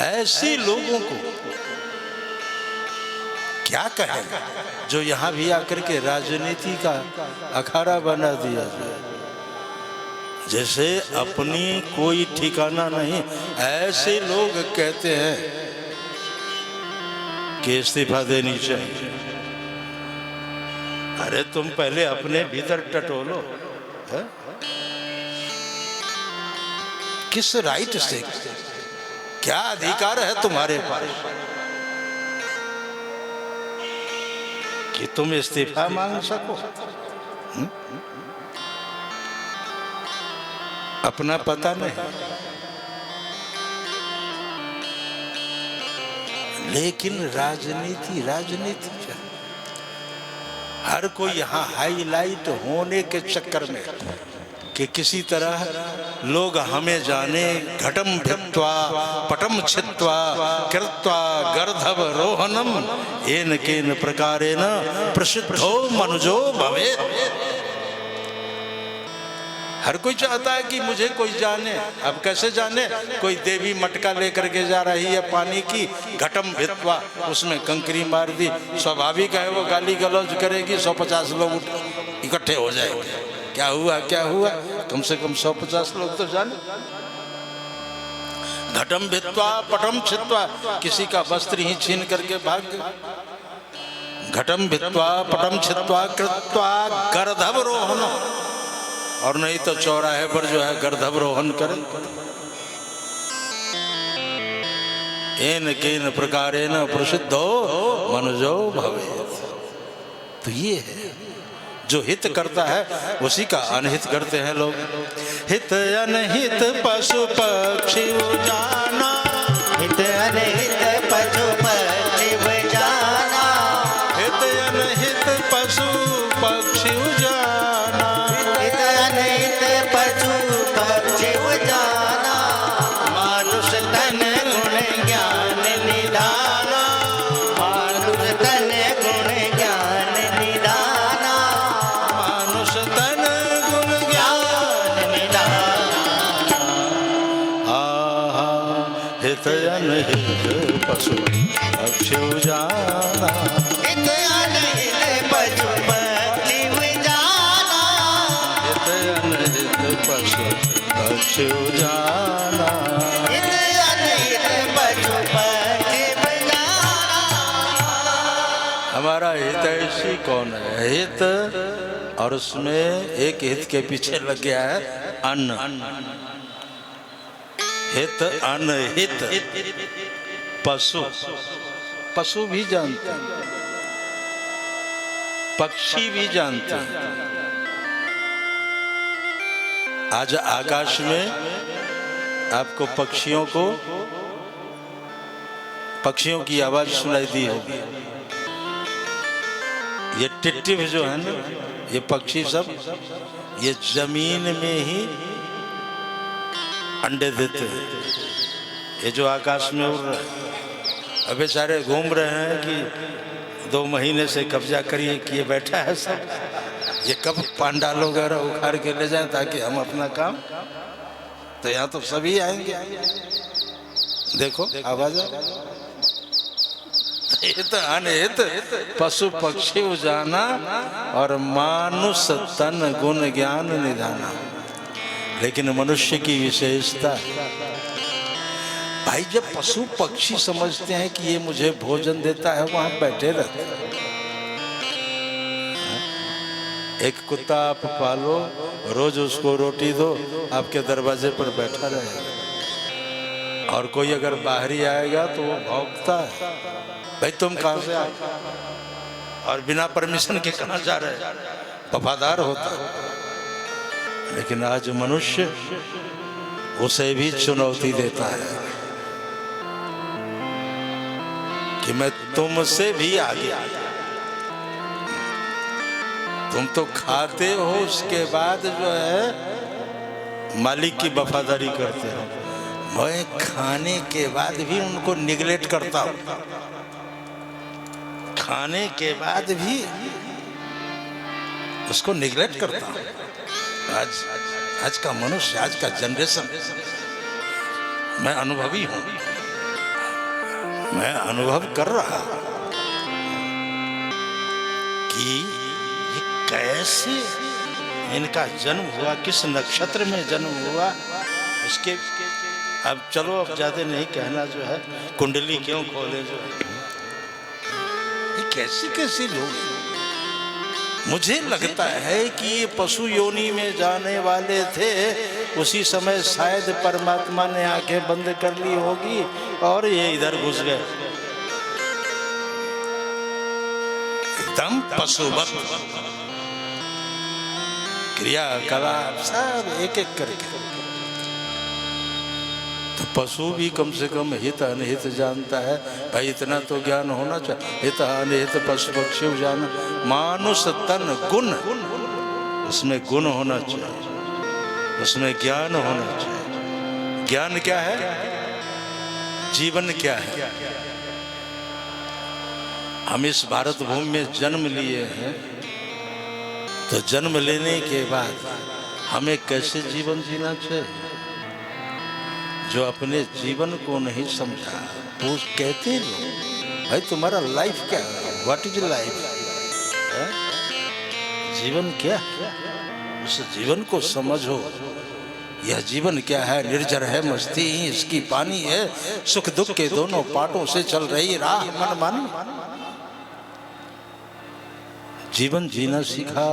[SPEAKER 2] ऐसे लोगों को क्या कहें जो यहां भी आकर के राजनीति का अखाड़ा बना दिया जाए, जैसे अपनी कोई ठिकाना नहीं। ऐसे लोग कहते हैं कि इस्तीफा देनी चाहिए। अरे तुम पहले अपने भीतर टटोलो, है? किस राइट से, क्या अधिकार है तुम्हारे पास कि तुम इस्तीफा मांग सको? अपना पता नहीं, लेकिन राजनीति हर कोई यहाँ हाईलाइट होने के चक्कर में कि किसी तरह लोग हमें जाने। घटम भित्वा पटम छित्वा कृत्वा गर्धव रोहनम येन केन प्रकारेण प्रसिद्धो मनुजो भवेत्। हर कोई चाहता है कि मुझे कोई जाने। अब कैसे जाने? कोई देवी मटका लेकर के जा रही है पानी की, घटम भित्वा, उसमें कंकरी मार दी, स्वाभाविक है वो गाली गलौज करेगी, 150 लोग इकट्ठे हो जाएंगे। क्या हुआ क्या हुआ? कम से कम 150 लोग तो जाने। घटम भित्वा पटम छित्वा, किसी का वस्त्र ही छीन करके भाग गए। घटम भित्वा पटम छित्वा कृत्वा गर्धव रोहन, और नहीं तो चौराहे पर जो है गर्धव रोहन करे। एन केन प्रकारेण प्रसिद्धो मनुजो भवेत्। तो ये है जो हित करता है उसी का अनहित करते हैं लोग। हित अनहित पशु पक्षी जाना,
[SPEAKER 1] हित अनहित पशु पक्षी जाना,
[SPEAKER 2] हित अनहित पशु पक्षी जाना,
[SPEAKER 1] हित अनहित पशु पक्षी जाना, मानुष तन गुण ज्ञान निधाना, मानुष तन गुण ज्ञान निधाना,
[SPEAKER 2] मानुष तन गुण
[SPEAKER 1] ज्ञान निधाना।
[SPEAKER 2] आहा, हित अनहित पशु पक्षी जाना,
[SPEAKER 1] हित अनहित पशु पक्षी जाना,
[SPEAKER 2] हित अनहित पशु पक्षी जाना।
[SPEAKER 1] हित अनहित पशु पक्षी जाना।
[SPEAKER 2] हमारा हितैषी कौन है? हित, और उसमें एक हित के पीछे लग गया है अन्न। हित अनहित पशु, पशु भी जानते हैं, पक्षी भी जानते हैं। आज आकाश में आपको पक्षियों की आवाज सुनाई दी होगी। ये टिट्टिव जो है ना, ये पक्षी सब ये जमीन में ही अंडे देते हैं। ये जो आकाश में उड़ रहे हैं, अब बेचारे घूम रहे हैं कि 2 महीने से कब्जा किए बैठा है सब। ये कब पांडाल वगैरह उखाड़ के ले जाएं ताकि हम अपना काम, तो यहाँ तो सभी आएंगे। देखो आवाज आ। हित अनहित पशु पक्षी उजाना और मानुष तन गुण ज्ञान निधाना। लेकिन मनुष्य की विशेषता, भाई जब पशु पक्षी समझते हैं कि ये मुझे भोजन देता है, वहां बैठे रहते हैं। एक कुत्ता आप पालो, रोज उसको रोटी दो, आपके दरवाजे पर बैठा रहेगा। और कोई अगर बाहरी आएगा तो वो भौंकता है, भाई तुम कहां से आए, और बिना परमिशन के कहां जा रहे, वफादार होता है। लेकिन आज मनुष्य उसे भी चुनौती देता है कि मैं तुमसे भी आगे। तुम तो खाते हो, उसके बाद जो है मालिक की वफादारी करते हो। मैं खाने के बाद भी उनको निगलेक्ट करता हूं, खाने के बाद भी उसको निगलेक्ट करता हूं। आज का मनुष्य, आज का जनरेशन, मैं अनुभवी हूं, मैं अनुभव कर रहा कि ये कैसे इनका जन्म हुआ, किस नक्षत्र में जन्म हुआ। इसके अब चलो, अब ज्यादा नहीं कहना, जो है कुंडली क्यों खोले, जो है ये कैसे कैसे लोग। मुझे लगता है कि ये पशु योनि में जाने वाले थे, उसी समय शायद परमात्मा ने आंखें बंद कर ली होगी और ये इधर घुस गए, एकदम पशुवत क्रियाकलाप सब एक एक करके। तो पशु भी कम से कम हित अनहित जानता है, भाई इतना तो ज्ञान होना चाहिए। हित अनहित पशु पक्षी जाना, मानुष तन गुण, उसमें गुण होना चाहिए, उसमें ज्ञान होना चाहिए। ज्ञान क्या है, जीवन क्या है। हम इस भारत भूमि में जन्म लिए हैं, तो जन्म लेने के बाद हमें कैसे जीवन जीना चाहिए। जो अपने जीवन को नहीं समझा, वो कहते लोग, भाई तुम्हारा लाइफ क्या है, व्हाट इज लाइफ, जीवन क्या है, उस जीवन को समझो। यह जीवन क्या है, निर्जर है मस्ती इसकी पानी है, सुख दुख के दोनों पाटों से चल रही राह मन मन। जीवन जीना सीखा,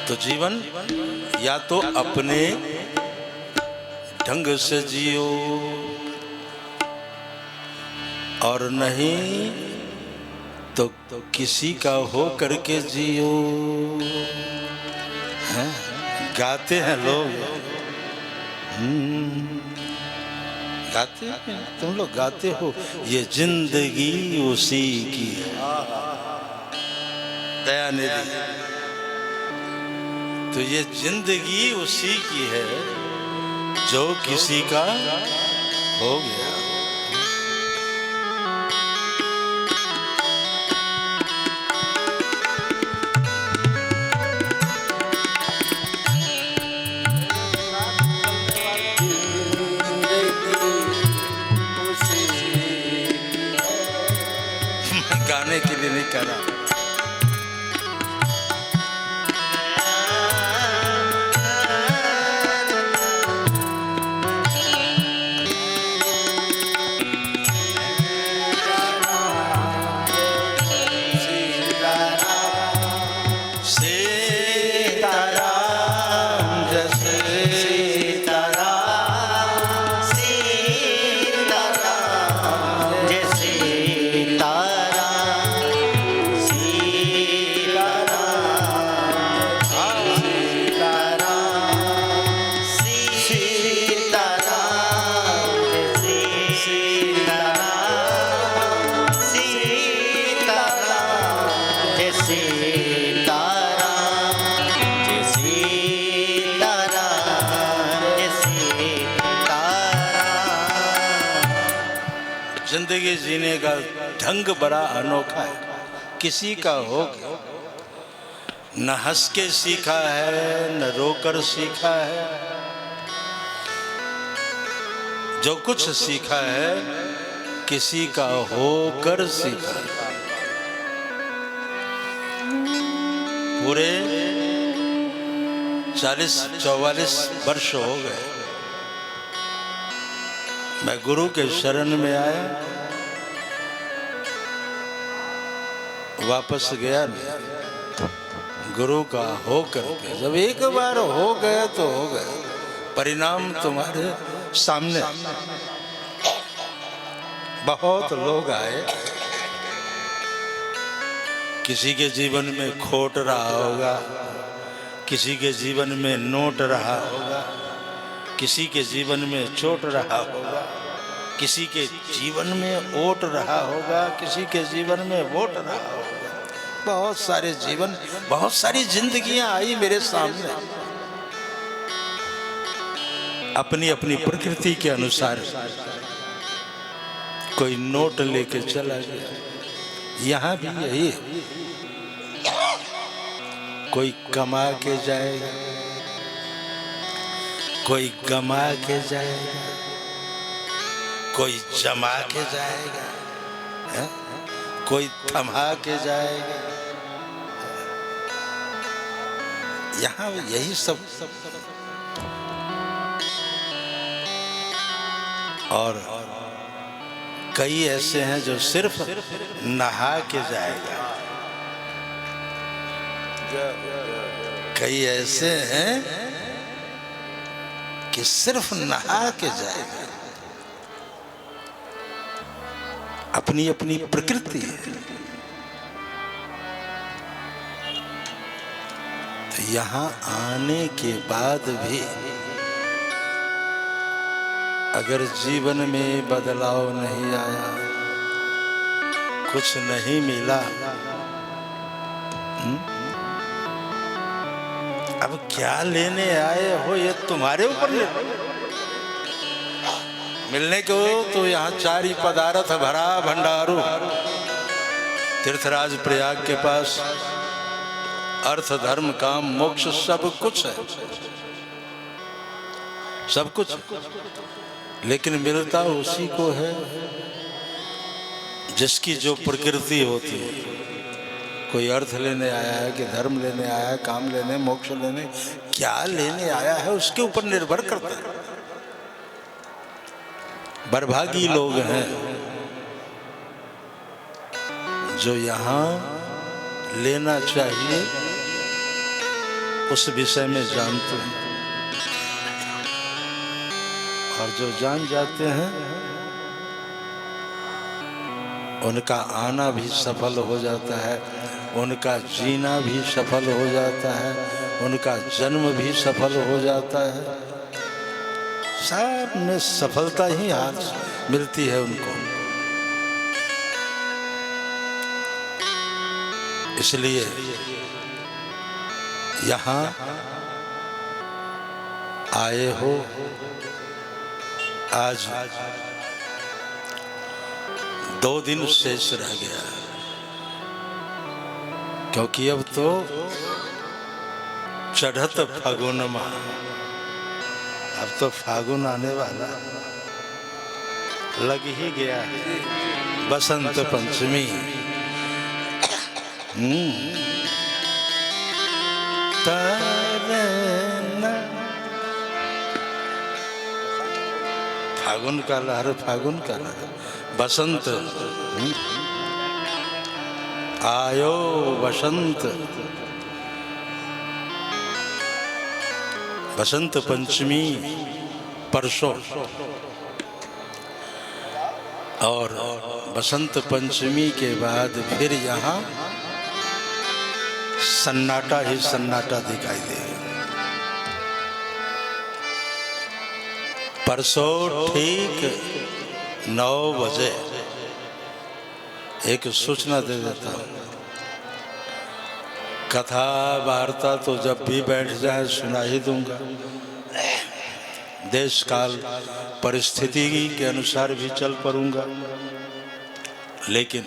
[SPEAKER 2] तो जीवन या तो अपने ढंग से जियो और नहीं तो किसी का हो करके जियो। हैं? गाते हैं लोग, गाते हैं, तुम लोग गाते हो, ये जिंदगी उसी की है, दयानिधि। तो ये जिंदगी उसी की है जो किसी का हो गया। गाने के लिए नहीं कर रहा, जिंदगी जीने का ढंग बड़ा अनोखा है, किसी का हो गया। न हंस के सीखा है, न रोकर सीखा है, जो कुछ सीखा है किसी का होकर सीखा। पूरे 40-44 वर्ष हो गए मैं गुरु के शरण में आया, वापस गया नहीं। गुरु का हो करके जब एक बार हो गया तो हो गया, परिणाम तुम्हारे सामने। बहुत लोग आए, किसी के जीवन में खोट रहा होगा, किसी के जीवन में नोट रहा होगा, किसी के जीवन में चोट रहा होगा, किसी के जीवन में ओट रहा होगा, किसी के जीवन में वोट रहा होगा। बहुत सारे जीवन, बहुत सारी जिंदगियां आई मेरे सामने, अपनी अपनी प्रकृति के अनुसार। कोई नोट लेके चला गया, यहाँ भी यही है। कोई कमा के जाएगा, कोई गमा के जाएगा, कोई जमा के जाएगा, है? कोई थमा के जाएगा। यहाँ यही सब। और कई ऐसे हैं जो सिर्फ नहा के जाएगा, कई ऐसे हैं कि सिर्फ नहा के जाएगा। अपनी अपनी प्रकृति है। तो यहाँ आने के बाद भी अगर जीवन में बदलाव नहीं आया, कुछ नहीं मिला, अब क्या लेने आए हो ये तुम्हारे ऊपर मिलने को। तो यहाँ 4 ही पदार्थ भरा भंडारू, तीर्थराज प्रयाग के पास अर्थ धर्म काम मोक्ष सब कुछ है, सब कुछ। लेकिन मिलता उसी को है जिसकी जो प्रकृति होती है। कोई अर्थ लेने आया है कि धर्म लेने आया है, काम लेने, मोक्ष लेने, क्या लेने आया है उसके ऊपर निर्भर करता है। बर्भागी लोग हैं जो यहाँ लेना चाहिए उस विषय में जानते हैं, और जो जान जाते हैं उनका आना भी सफल हो जाता है, उनका जीना भी सफल हो जाता है, उनका जन्म भी सफल हो जाता है। सब में सफलता ही हाथ मिलती है उनको। इसलिए यहाँ आए हो, आज 2 दिन शेष रह गया, क्योंकि अब तो चढ़त फागुन माह, अब तो फागुन आने वाला लग ही गया है। बसंत पंचमी, फागुन का लहर, फागुन का लहर, बसंत आयो बसंत। बसंत पंचमी परसों, और बसंत पंचमी के बाद फिर यहाँ सन्नाटा ही सन्नाटा दिखाई देगा। परसों ठीक 9 बजे एक सूचना दे देता हूँ। कथा वार्ता तो जब भी बैठ जाए सुना ही दूंगा, देश काल परिस्थिति के अनुसार भी चल पड़ूंगा। लेकिन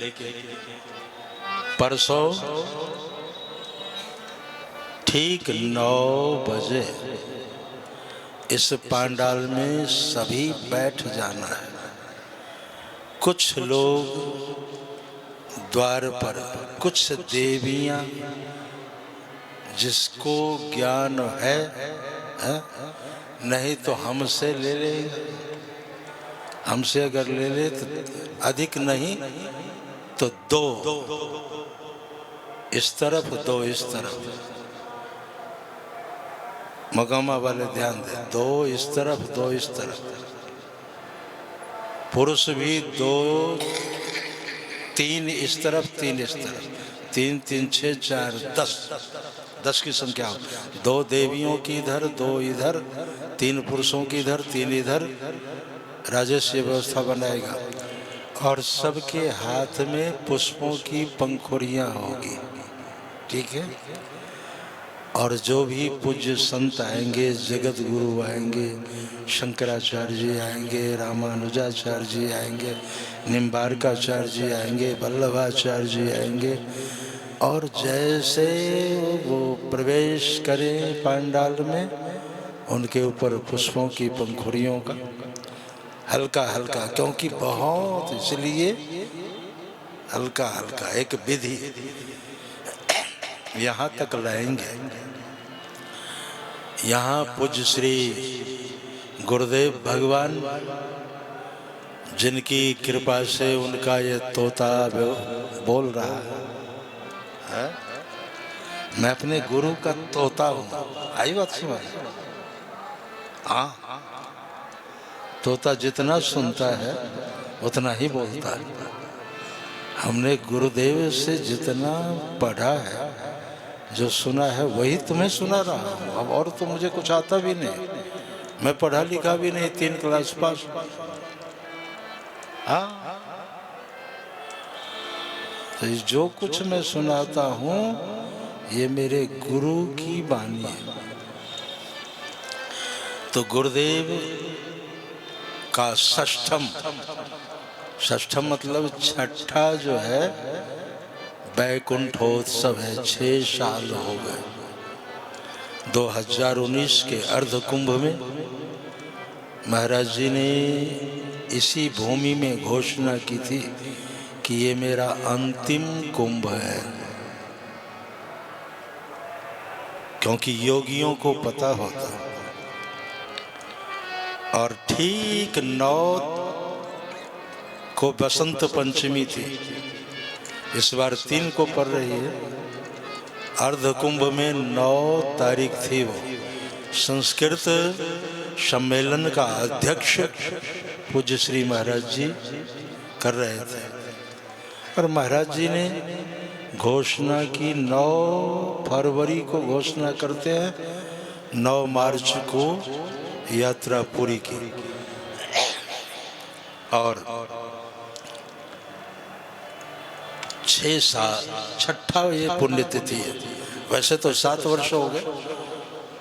[SPEAKER 2] परसों ठीक 9 बजे इस पांडाल में सभी बैठ जाना है। कुछ लोग द्वार पर, कुछ देवियां जिसको ज्ञान है, नहीं तो हमसे ले लेगा। हमसे अगर ले ले तो अधिक नहीं तो दो इस तरफ, दो इस तरफ। मकामा वाले ध्यान दें, दो इस तरफ, दो इस तरफ। पुरुष भी दो, तीन इस तरफ, तीन इस तरफ। 3 3 6 4 10, 10 की संख्या हो। 2 देवियों की इधर, 2 इधर, 3 पुरुषों की इधर, 3 इधर। राजेश ये व्यवस्था बनाएगा और सबके हाथ में पुष्पों की पंखुड़ियाँ होगी, ठीक है। और जो भी पूज्य संत आएंगे, जगत गुरु आएंगे, शंकराचार्य जी आएंगे, रामानुजाचार्य जी आएंगे, निम्बारकाचार्य जी आएंगे, वल्लभाचार्य जी आएंगे, और जैसे वो प्रवेश करें पांडाल में, उनके ऊपर पुष्पों की पंखुड़ियों का हल्का हल्का, क्योंकि बहुत, इसलिए हल्का हल्का एक विधि यहाँ तक लाएंगे। यहाँ पूज्य श्री गुरुदेव भगवान, जिनकी कृपा से उनका ये तोता बोल रहा है, मैं अपने गुरु का तोता हूँ। आई बात समझ? हाँ, तोता जितना सुनता है उतना ही बोलता है। हमने गुरुदेव से जितना पढ़ा है, जो सुना है, वही तुम्हें सुना रहा हूँ। अब और तो मुझे कुछ आता भी नहीं, मैं पढ़ा लिखा भी नहीं, 3 क्लास पास। हाँ, तो जो कुछ मैं सुनाता हूँ ये मेरे गुरु की वाणी है। तो गुरुदेव का षष्ठम मतलब छठा जो है वैकुंठोत्सव है। 6 साल हो गए। 2019 के अर्ध कुंभ में महाराज जी ने इसी भूमि में घोषणा की थी कि ये मेरा अंतिम कुंभ है, क्योंकि योगियों को पता होता। और ठीक 9 को बसंत पंचमी थी, इस बार 3 को पड़ रही है। अर्ध कुंभ में 9 तारीख थी। वो संस्कृत सम्मेलन का अध्यक्ष पूज्य श्री महाराज जी कर रहे थे, और महाराज जी ने घोषणा की 9 फरवरी को घोषणा करते हैं, 9 मार्च को यात्रा पूरी की। और 6 साल, छठा ये पुण्यतिथि है। वैसे तो 7 वर्ष हो गए,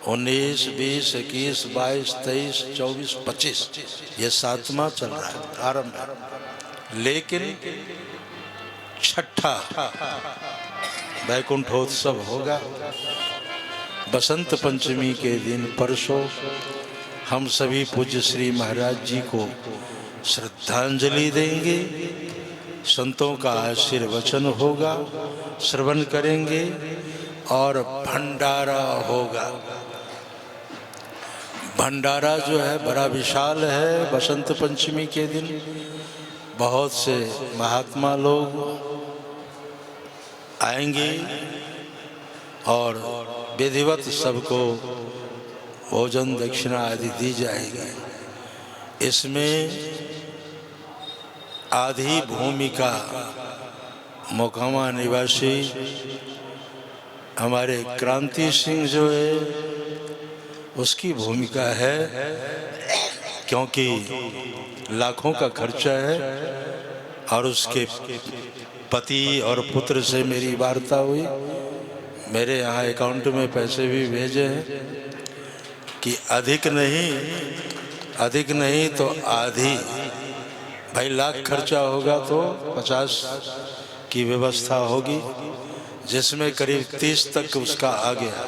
[SPEAKER 2] 19, 20, 21, 22, 23, 24, 25, ये 7वां चल रहा है, आरंभ है। लेकिन छठा वैकुंठोत्सव होगा बसंत पंचमी के दिन। परसों हम सभी पूज्य श्री महाराज जी को श्रद्धांजलि देंगे, संतों का आशीर्वचन होगा, श्रवण करेंगे और भंडारा होगा। भंडारा जो है बड़ा विशाल है। बसंत पंचमी के दिन बहुत से महात्मा लोग आएंगे और विधिवत सबको भोजन दक्षिणा आदि दी जाएगी। इसमें आधी भूमिका मोकामा निवासी हमारे क्रांति सिंह जो है उसकी भूमिका है, क्योंकि लाखों का खर्चा है। और उसके पति और पुत्र से मेरी वार्ता हुई, मेरे यहाँ अकाउंट में पैसे भी भेजे हैं कि अधिक नहीं तो आधी, भाई लाख खर्चा होगा तो 50 की व्यवस्था होगी, जिसमें करीब 30 तक उसका आ गया।